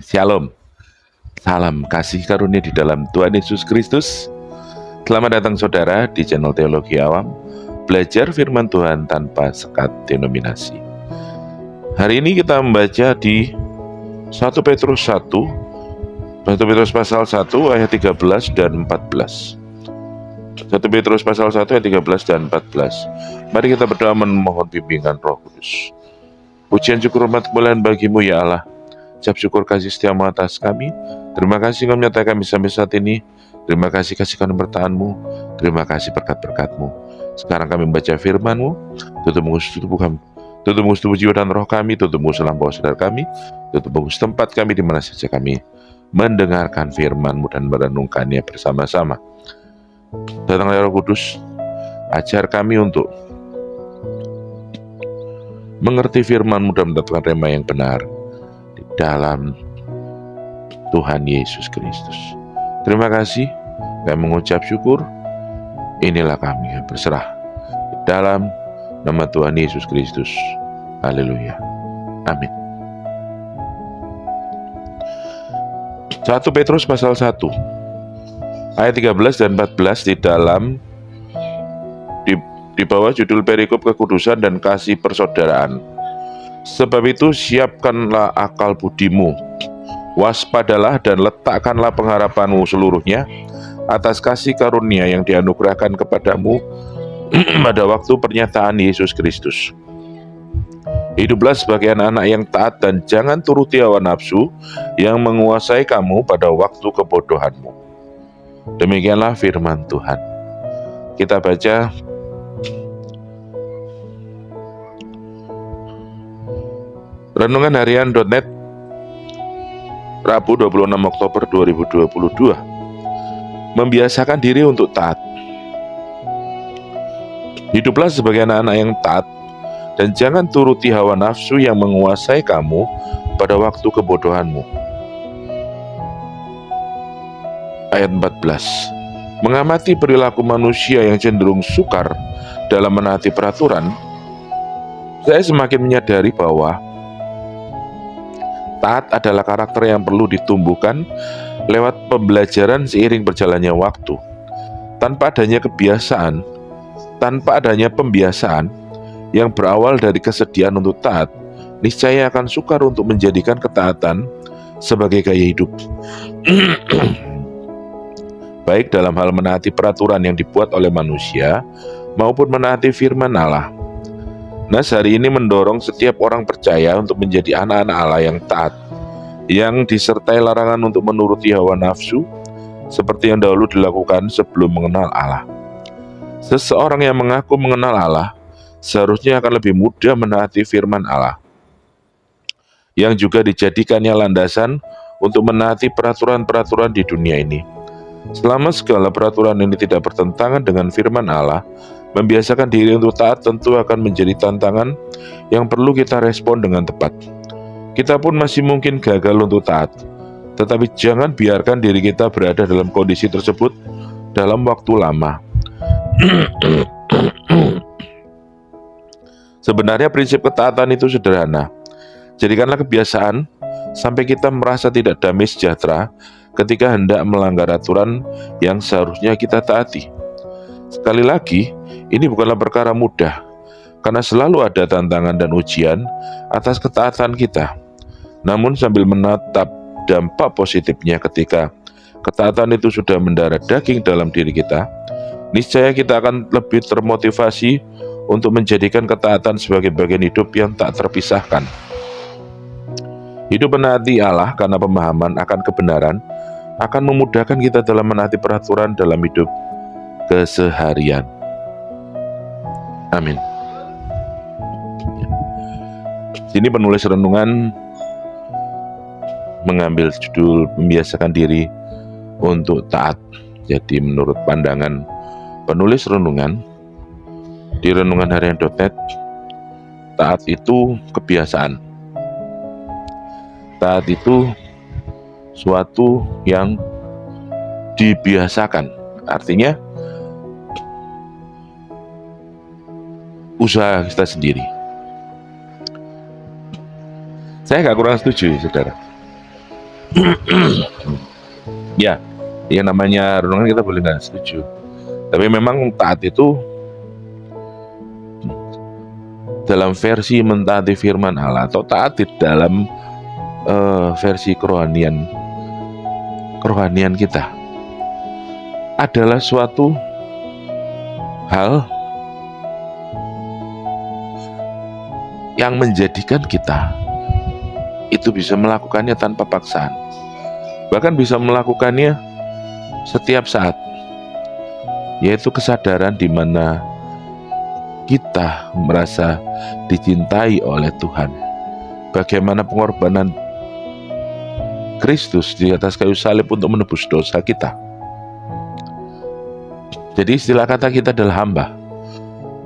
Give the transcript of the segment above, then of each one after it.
Shalom, salam kasih karunia di dalam Tuhan Yesus Kristus. Selamat datang saudara di channel Teologi Awam, belajar firman Tuhan tanpa sekat denominasi. Hari ini kita membaca di 1 Petrus 1, 1 Petrus pasal 1 ayat 13 dan 14. 1 Petrus pasal 1 ayat 13 dan 14. Mari kita berdoa memohon bimbingan Roh Kudus. Pujian syukur hormat kemuliaan bagimu ya Allah. Ucap syukur kasih setiamu atas kami. Terima kasih Engkau menyertai kami sampai saat ini. Terima kasih kasih karunia-Mu. Terima kasih berkat-berkat-Mu. Sekarang kami membaca firman-Mu. Tutup mengus tubuh jiwa dan roh kami. Tutup mengus lampau sadar kami. Tutup mengus tempat kami di mana saja kami mendengarkan firman-Mu dan merenungkannya bersama-sama. Datanglah Roh Kudus, ajar kami untuk mengerti firman-Mu dan mendapatkan rema yang benar dalam Tuhan Yesus Kristus. Terima kasih, kami mengucap syukur. Inilah kami yang berserah dalam nama Tuhan Yesus Kristus. Haleluya. Amin. 1 Petrus pasal 1 ayat 13 dan 14 di bawah judul perikop kekudusan dan kasih persaudaraan. Sebab itu siapkanlah akal budimu, waspadalah dan letakkanlah pengharapanmu seluruhnya atas kasih karunia yang dianugerahkan kepadamu pada waktu pernyataan Yesus Kristus. Hiduplah sebagai anak-anak yang taat dan jangan turuti hawa nafsu yang menguasai kamu pada waktu kebodohanmu. Demikianlah firman Tuhan. Kita baca Renungan Harian.net Rabu 26 Oktober 2022. Membiasakan diri untuk taat. Hiduplah sebagai anak-anak yang taat dan jangan turuti hawa nafsu yang menguasai kamu pada waktu kebodohanmu. Ayat 14. Mengamati perilaku manusia yang cenderung sukar dalam menaati peraturan, saya semakin menyadari bahwa taat adalah karakter yang perlu ditumbuhkan lewat pembelajaran seiring berjalannya waktu. Tanpa adanya pembiasaan yang berawal dari kesediaan untuk taat, niscaya akan sukar untuk menjadikan ketaatan sebagai gaya hidup. Baik dalam hal menaati peraturan yang dibuat oleh manusia maupun menaati firman Allah. Nas hari ini mendorong setiap orang percaya untuk menjadi anak-anak Allah yang taat, yang disertai larangan untuk menuruti hawa nafsu, seperti yang dahulu dilakukan sebelum mengenal Allah. Seseorang yang mengaku mengenal Allah, seharusnya akan lebih mudah menaati firman Allah, yang juga dijadikannya landasan untuk menaati peraturan-peraturan di dunia ini. Selama segala peraturan ini tidak bertentangan dengan firman Allah, membiasakan diri untuk taat tentu akan menjadi tantangan yang perlu kita respon dengan tepat. Kita pun masih mungkin gagal untuk taat, tetapi jangan biarkan diri kita berada dalam kondisi tersebut dalam waktu lama. Sebenarnya prinsip ketaatan itu sederhana. Jadikanlah kebiasaan sampai kita merasa tidak damai sejahtera ketika hendak melanggar aturan yang seharusnya kita taati. Sekali lagi, ini bukanlah perkara mudah, karena selalu ada tantangan dan ujian atas ketaatan kita. Namun sambil menatap dampak positifnya ketika ketaatan itu sudah mendarah daging dalam diri kita, niscaya kita akan lebih termotivasi untuk menjadikan ketaatan sebagai bagian hidup yang tak terpisahkan. Hidup menaati Allah karena pemahaman akan kebenaran akan memudahkan kita dalam menaati peraturan dalam hidup keseharian. Amin. Sini penulis renungan mengambil judul membiasakan diri untuk taat. Jadi menurut pandangan penulis renungan di Renungan Harian.net, taat itu kebiasaan. Taat itu suatu yang dibiasakan. Artinya usaha kita sendiri. Saya nggak kurang setuju, saudara. Ya, yang namanya renungan kita boleh nggak setuju. Tapi memang taat itu dalam versi mentaati firman Allah atau taat di dalam versi kerohanian kita adalah suatu hal yang menjadikan kita itu bisa melakukannya tanpa paksaan, bahkan bisa melakukannya setiap saat, yaitu kesadaran di mana kita merasa dicintai oleh Tuhan. Bagaimana pengorbanan Kristus di atas kayu salib untuk menebus dosa kita. Jadi istilah kata kita adalah hamba.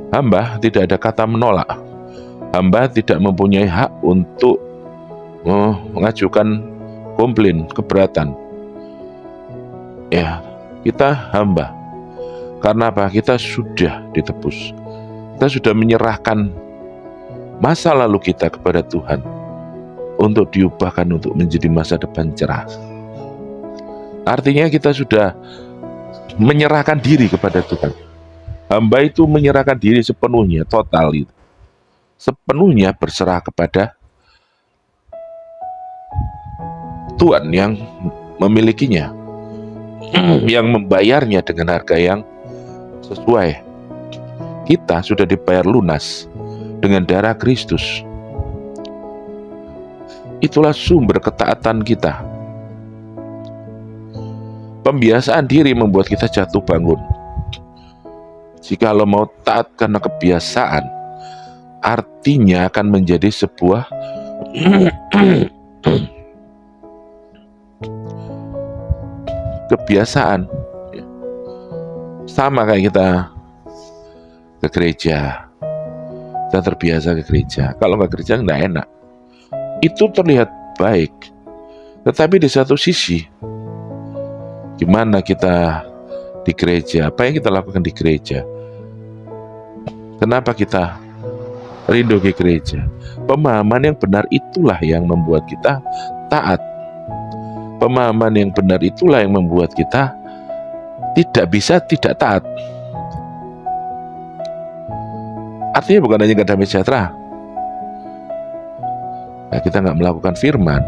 Hamba tidak ada kata menolak. Hamba tidak mempunyai hak untuk mengajukan komplain, keberatan. Ya, kita hamba. Karena apa? Kita sudah ditebus. Kita sudah menyerahkan masa lalu kita kepada Tuhan untuk diubahkan untuk menjadi masa depan cerah. Artinya kita sudah menyerahkan diri kepada Tuhan. Hamba itu menyerahkan diri sepenuhnya, total itu. Sepenuhnya berserah kepada Tuhan yang memilikinya, yang membayarnya dengan harga yang sesuai. Kita sudah dibayar lunas dengan darah Kristus. Itulah sumber ketaatan kita. Pembiasaan diri membuat kita jatuh bangun. Jikalau mau taat karena kebiasaan, artinya akan menjadi sebuah kebiasaan. Sama kayak kita ke gereja, kita terbiasa ke gereja. Kalau nggak gereja nggak enak. Itu terlihat baik, tetapi di satu sisi, gimana kita di gereja, apa yang kita lakukan di gereja, kenapa kita rindu ke gereja? Pemahaman yang benar itulah yang membuat kita taat. Pemahaman yang benar itulah yang membuat kita tidak bisa tidak taat. Artinya bukan hanya nggak damai sejahtera. Nah, kita nggak melakukan firman.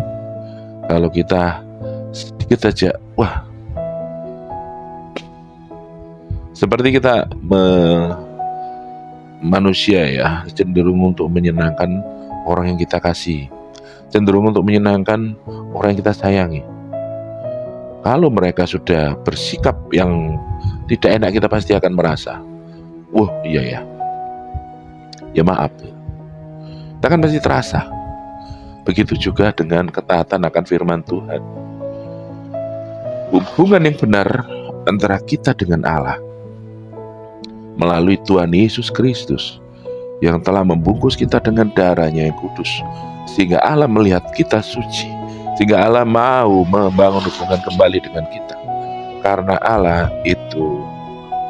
Kalau kita sedikit saja, wah, seperti kita manusia ya, cenderung untuk menyenangkan orang yang kita kasih, cenderung untuk menyenangkan orang yang kita sayangi. Kalau mereka sudah bersikap yang tidak enak, kita pasti akan merasa, wah iya ya maaf. Kita kan pasti terasa. Begitu juga dengan ketaatan akan firman Tuhan. Hubungan yang benar antara kita dengan Allah melalui Tuhan Yesus Kristus yang telah membungkus kita dengan darah-Nya yang kudus, sehingga Allah melihat kita suci, sehingga Allah mau membangun hubungan kembali dengan kita. Karena Allah itu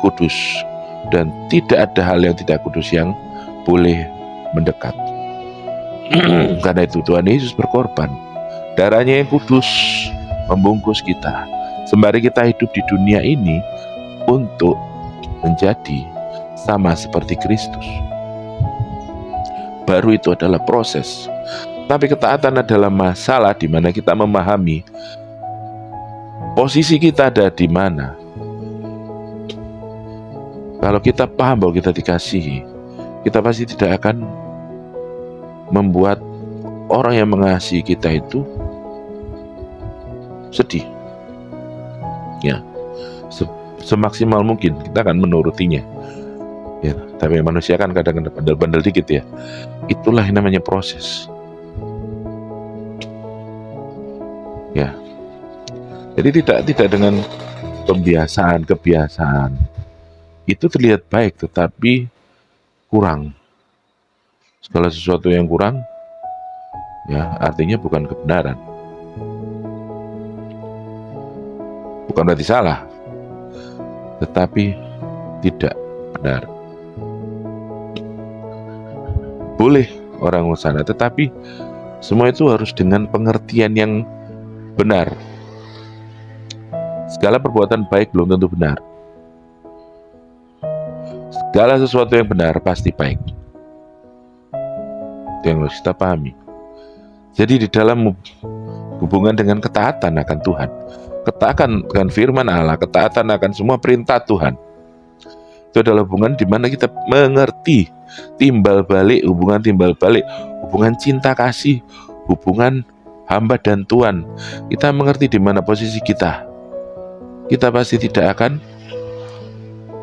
kudus dan tidak ada hal yang tidak kudus yang boleh mendekat. Karena itu Tuhan Yesus berkorban, darah-Nya yang kudus membungkus kita, sembari kita hidup di dunia ini untuk menjadi sama seperti Kristus. Baru itu adalah proses. Tapi ketaatan adalah masalah di mana kita memahami posisi kita ada di mana. Kalau kita paham bahwa kita dikasihi, kita pasti tidak akan membuat orang yang mengasihi kita itu sedih. Ya, semaksimal mungkin kita akan menurutinya. Ya, tapi manusia kan kadang-kadang bandel-bandel dikit ya. Itulah yang namanya proses. Ya. Jadi tidak dengan kebiasaan itu terlihat baik, tetapi kurang. Segala sesuatu yang kurang, ya artinya bukan kebenaran. Bukan berarti salah, tetapi tidak benar. Boleh orang sana, tetapi semua itu harus dengan pengertian yang benar. Segala perbuatan baik belum tentu benar. Segala sesuatu yang benar pasti baik. Itu yang harus kita pahami. Jadi di dalam hubungan dengan ketaatan akan Tuhan, ketaatan akan firman Allah, ketaatan akan semua perintah Tuhan, itu adalah hubungan di mana kita mengerti timbal balik, hubungan cinta kasih, hubungan hamba dan Tuhan. Kita mengerti di mana posisi kita. Kita pasti tidak akan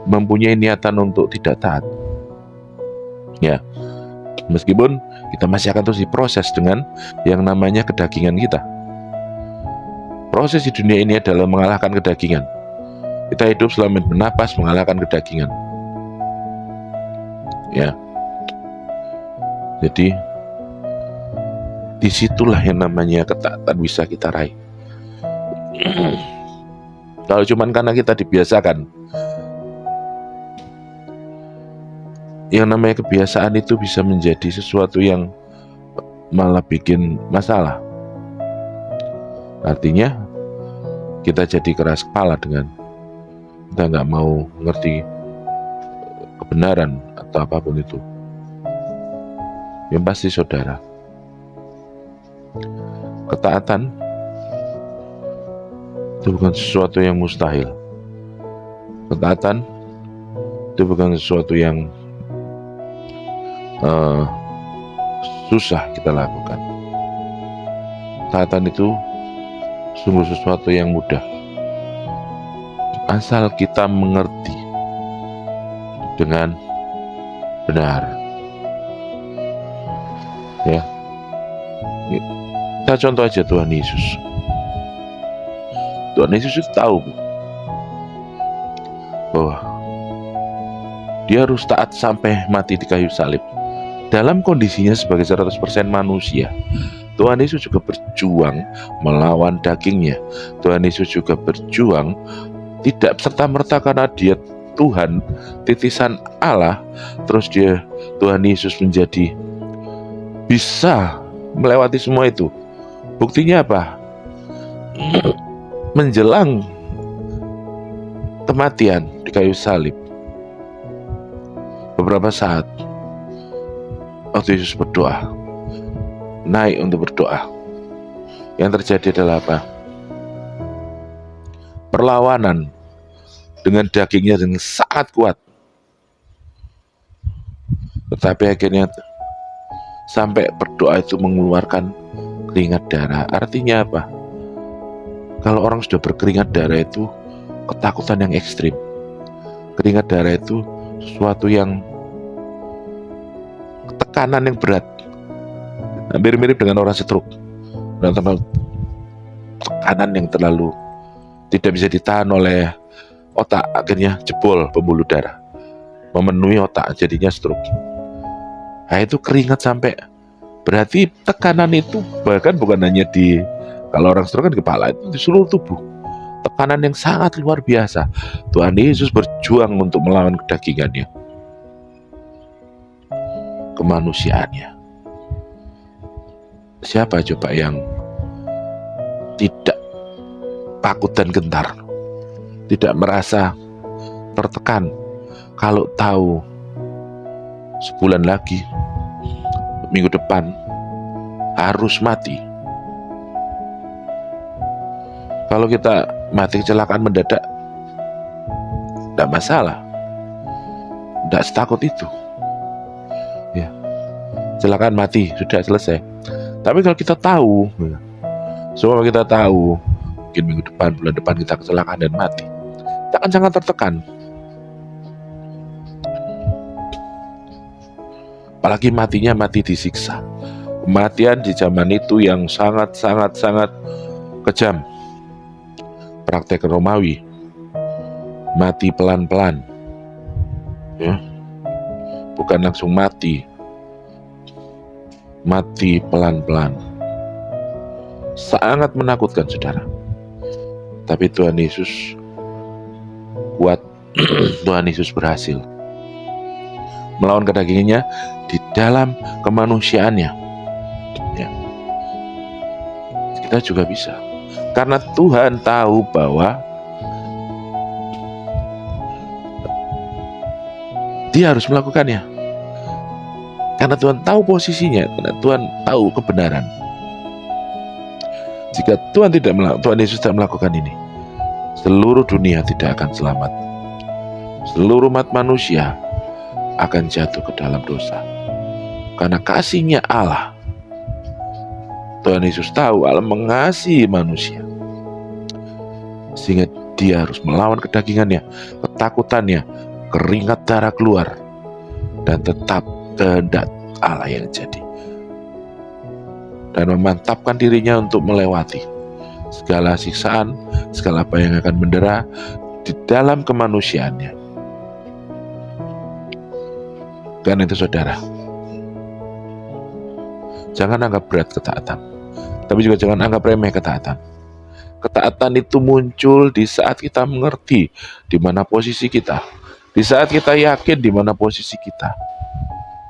mempunyai niatan untuk tidak taat. Ya, meskipun kita masih akan terus diproses dengan yang namanya kedagingan kita. Proses di dunia ini adalah mengalahkan kedagingan. Kita hidup selama bernapas mengalahkan kedagingan. Ya, jadi disitulah yang namanya ketaatan bisa kita raih. Kalau cuman karena kita dibiasakan, yang namanya kebiasaan itu bisa menjadi sesuatu yang malah bikin masalah. Artinya kita jadi keras kepala dengan kita nggak mau ngerti kebenaran atau apapun itu. Yang pasti saudara, ketaatan itu bukan sesuatu yang mustahil. Ketaatan itu bukan sesuatu yang susah kita lakukan. Ketaatan itu sungguh sesuatu yang mudah, asal kita mengerti dengan benar. Ya, kita contoh aja Tuhan Yesus. Tuhan Yesus itu tahu bahwa dia harus taat sampai mati di kayu salib. Dalam kondisinya sebagai 100% manusia, Tuhan Yesus juga berjuang melawan dagingnya. Tuhan Yesus juga berjuang tidak serta-merta karena dia Tuhan, titisan Allah, terus Tuhan Yesus menjadi bisa melewati semua itu. Buktinya apa? Menjelang kematian di kayu salib, beberapa saat waktu Yesus berdoa, naik untuk berdoa, yang terjadi adalah apa? Perlawanan dengan dagingnya dengan sangat kuat. Tetapi akhirnya sampai berdoa itu mengeluarkan keringat darah. Artinya apa? Kalau orang sudah berkeringat darah itu ketakutan yang ekstrim. Keringat darah itu sesuatu yang tekanan yang berat, hampir mirip dengan orang stroke. Tekanan yang terlalu tidak bisa ditahan oleh otak, akhirnya jebol pembuluh darah, memenuhi otak, jadinya stroke. Nah itu keringat sampai, berarti tekanan itu bahkan bukan hanya di, kalau orang stroke kan kepala, itu di seluruh tubuh. Tekanan yang sangat luar biasa. Tuhan Yesus berjuang untuk melawan kedagingannya, kemanusiaannya. Siapa coba yang tidak takut dan gentar, tidak merasa tertekan kalau tahu sebulan lagi, minggu depan harus mati? Kalau kita mati kecelakaan mendadak, tidak masalah, tidak setakut itu. Ya, kecelakaan mati sudah selesai. Tapi kalau kita tahu, semua kita tahu, mungkin minggu depan, bulan depan kita kecelakaan dan mati, kita akan sangat tertekan. Apalagi matinya mati disiksa. Kematian di zaman itu yang sangat kejam. Praktek Romawi, mati pelan-pelan, ya, bukan langsung mati pelan-pelan. Sangat menakutkan, saudara. Tapi Tuhan Yesus kuat. Tuhan Yesus berhasil melawan kedagingannya di dalam kemanusiaannya. Ya. Kita juga bisa. Karena Tuhan tahu bahwa dia harus melakukannya. Karena Tuhan tahu posisinya, karena Tuhan tahu kebenaran. Jika Tuhan Yesus tidak melakukan ini, seluruh dunia tidak akan selamat. Seluruh umat manusia akan jatuh ke dalam dosa. Karena kasih-Nya Allah, Tuhan Yesus tahu Allah mengasihi manusia, sehingga dia harus melawan kedagingannya, ketakutannya, keringat darah keluar, dan tetap kehendak Allah yang jadi, dan memantapkan dirinya untuk melewati segala siksaan, segala apa yang akan mendera di dalam kemanusiaannya. Karena itu saudara, jangan anggap berat ketaatan, tapi juga jangan anggap remeh ketaatan. Ketaatan itu muncul di saat kita mengerti di mana posisi kita, di saat kita yakin di mana posisi kita.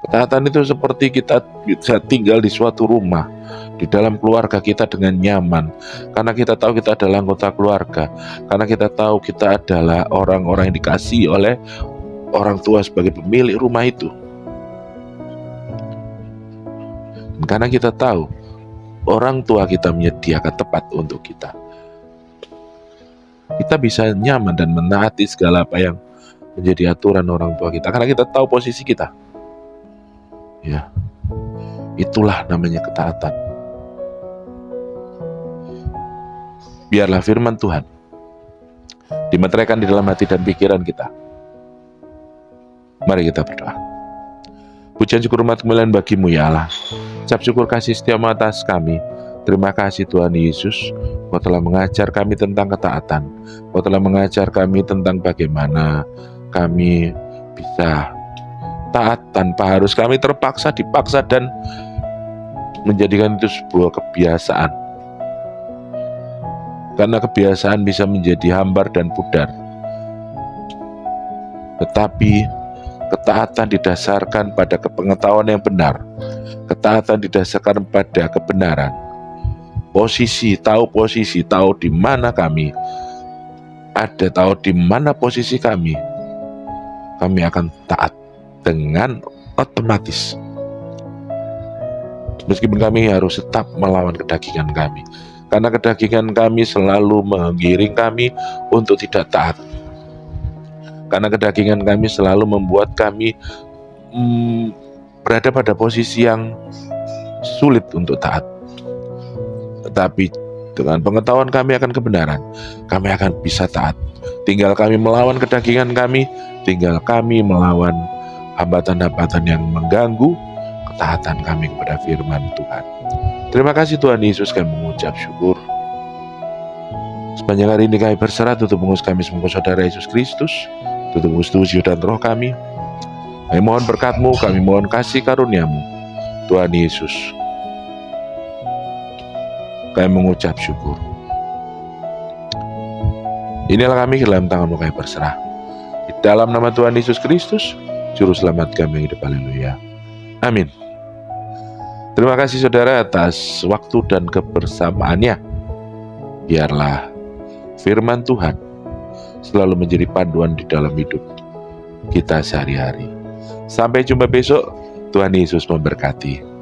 Ketaatan itu seperti kita bisa tinggal di suatu rumah, di dalam keluarga kita dengan nyaman, karena kita tahu kita adalah anggota keluarga, karena kita tahu kita adalah orang-orang yang dikasihi oleh orang tua sebagai pemilik rumah itu. Dan karena kita tahu orang tua kita menyediakan tempat untuk kita, kita bisa nyaman dan menaati segala apa yang menjadi aturan orang tua kita, karena kita tahu posisi kita. Ya, itulah namanya ketaatan. Biarlah firman Tuhan dimeteraikan di dalam hati dan pikiran kita. Mari kita berdoa. Pujian syukur hormat kemuliaan bagi-Mu ya Allah. Ucap syukur kasih setiamu atas kami. Terima kasih Tuhan Yesus, Kau telah mengajar kami tentang ketaatan. Kau telah mengajar kami tentang bagaimana kami bisa taat tanpa harus kami dipaksa dan menjadikan itu sebuah kebiasaan. Karena kebiasaan bisa menjadi hambar dan pudar. Tetapi ketaatan didasarkan pada pengetahuan yang benar. Ketaatan didasarkan pada kebenaran. Posisi, tahu di mana kami ada, tahu di mana posisi kami akan taat dengan otomatis. Meskipun kami harus tetap melawan kedagingan kami, karena kedagingan kami selalu menggiring kami untuk tidak taat. Karena kedagingan kami selalu membuat kami berada pada posisi yang sulit untuk taat. Tetapi dengan pengetahuan kami akan kebenaran, kami akan bisa taat. Tinggal kami melawan kedagingan kami, tinggal kami melawan hambatan-hambatan yang mengganggu ketaatan kami kepada firman Tuhan. Terima kasih Tuhan Yesus, kami mengucap syukur. Sepanjang hari ini kami berserah, tutup pengurus kami semoga saudara Yesus Kristus, tutup tubuh dan roh kami. Kami mohon berkat-Mu, kami mohon kasih karunia-Mu, Tuhan Yesus. Kami mengucap syukur. Inilah kami, ke dalam tangan-Mu kami berserah. Di dalam nama Tuhan Yesus Kristus, Juru Selamat kami yang hidup. Haleluya. Amin. Terima kasih saudara atas waktu dan kebersamaannya. Biarlah firman Tuhan selalu menjadi panduan di dalam hidup kita sehari-hari. Sampai jumpa besok. Tuhan Yesus memberkati.